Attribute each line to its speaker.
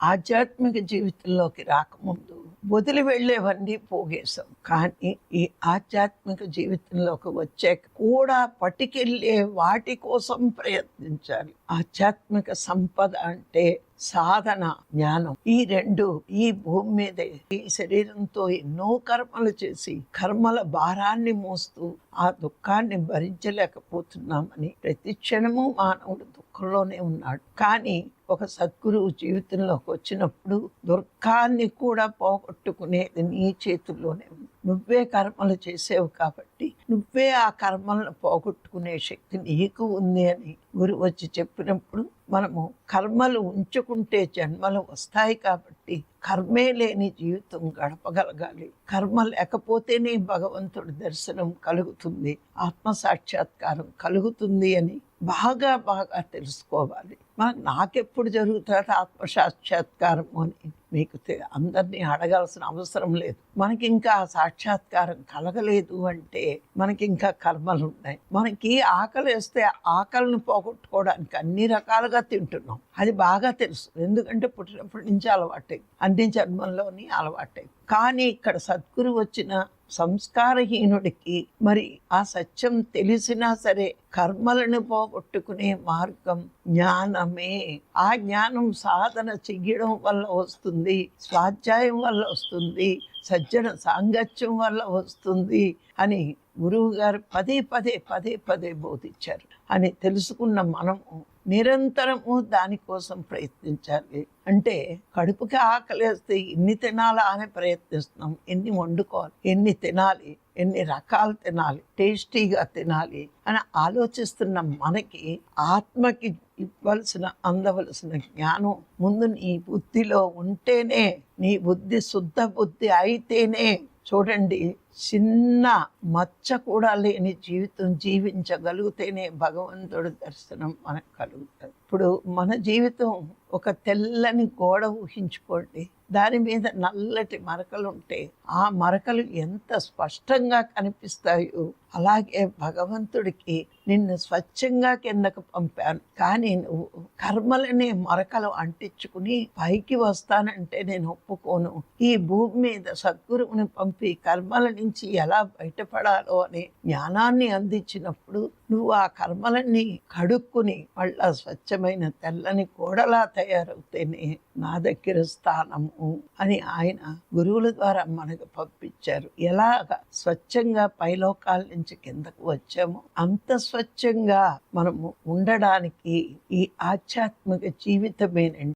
Speaker 1: ఆధ్యాత్మిక జీవితంలోకి రాకముందు వదిలి వెళ్ళేవన్నీ పోగేశాం. కానీ ఈ ఆధ్యాత్మిక జీవితంలోకి వచ్చాక కూడా పట్టుకెళ్ళే వాటి కోసం ప్రయత్నించాలి. ఆధ్యాత్మిక సంపద అంటే సాధన, జ్ఞానం. ఈ రెండు ఈ భూమి మీదే ఈ శరీరంతో ఎన్నో కర్మలు చేసి కర్మల భారాన్ని మోస్తూ ఆ దుఃఖాన్ని భరించలేకపోతున్నామని ప్రతి క్షణము మానవుడు దుఃఖంలోనే ఉన్నాడు. కానీ ఒక సద్గురువు జీవితంలోకి వచ్చినప్పుడు దుఃఖాన్ని కూడా పోగొట్టుకునేది నీ చేతుల్లోనే ఉంది. నువ్వే కర్మలు చేసేవు కాబట్టి నువ్వే ఆ కర్మలను పోగొట్టుకునే శక్తి నీకు ఉంది అని గురువు వచ్చి చెప్పినప్పుడు మనము కర్మలు ఉంచుకుంటే జన్మలు వస్తాయి కాబట్టి కర్మే లేని జీవితం గడపగలగాలి. కర్మ లేకపోతేనే భగవంతుడి దర్శనం కలుగుతుంది, ఆత్మ సాక్షాత్కారం కలుగుతుంది అని బాగా తెలుసుకోవాలి. నాకెప్పుడు జరుగుతుంది ఆత్మ సాక్షాత్కారం అని మీకు అందరినీ అడగాల్సిన అవసరం లేదు. మనకి ఇంకా సాక్షాత్కారం కలగలేదు అంటే మనకి ఇంకా కర్మలు ఉన్నాయి. మనకి ఆకలి వేస్తే ఆకలిని పోగొట్టుకోవడానికి అన్ని రకాలుగా తింటున్నాం, అది బాగా తెలుసు. ఎందుకంటే పుట్టినప్పటి నుంచి అలవాటే, అన్ని జన్మల్లోని అలవాటే. కానీ ఇక్కడ సద్గురు వచ్చిన సంస్కారహీనుడికి మరి ఆ సత్యం తెలిసినా సరే కర్మలను పోగొట్టుకునే మార్గం జ్ఞానమే. ఆ జ్ఞానం సాధన చెయ్యడం వల్ల వస్తుంది, స్వాధ్యాయం వల్ల వస్తుంది, సజ్జన సాంగత్యం వల్ల వస్తుంది అని గురువు గారు పదే పదే పదే పదే బోధించారు అని తెలుసుకున్న మనము నిరంతరము దానికోసం ప్రయత్నించాలి. అంటే కడుపుకి ఆకలేస్తే ఎన్ని తినాలా అని ప్రయత్నిస్తున్నాం. ఎన్ని వండుకోవాలి, ఎన్ని తినాలి, ఎన్ని రకాలు తినాలి, టేస్టీగా తినాలి అని ఆలోచిస్తున్న మనకి ఆత్మకి ఇవ్వాల్సిన అందవలసిన జ్ఞానం ముందు నీ బుద్ధిలో ఉంటేనే, నీ బుద్ధి శుద్ధ బుద్ధి అయితేనే, చూడండి చిన్న మచ్చ కూడా లేని జీవితం జీవించగలిగితేనే భగవంతుడి దర్శనం మనకు కలుగుతుంది. ఇప్పుడు మన జీవితం ఒక తెల్లని గోడ ఊహించుకోండి, దాని మీద నల్లటి మరకలు ఉంటే ఆ మరకలు ఎంత స్పష్టంగా కనిపిస్తాయో అలాగే భగవంతుడికి నిన్ను స్వచ్ఛంగా కిందకు పంపాను, కానీ నువ్వు కర్మలనే మరకలు అంటించుకుని పైకి వస్తానంటే నేను ఒప్పుకోను. ఈ భూమి మీద సద్గురువుని పంపి కర్మల నుంచి ఎలా బయటపడాలో అనే జ్ఞానాన్ని అందించినప్పుడు నువ్వు ఆ కర్మలన్నీ కడుక్కుని మళ్ళా స్వచ్ఛమైన తెల్లని గోడలా తయారవుతేనే నా దగ్గర స్థానము అని ఆయన గురువుల ద్వారా మనకు పంపించారు. ఎలాగ స్వచ్ఛంగా పైలోకాల నుంచి కిందకు వచ్చామో అంత స్వచ్ఛంగా మనము ఉండడానికి ఈ ఆధ్యాత్మిక జీవితమేనండి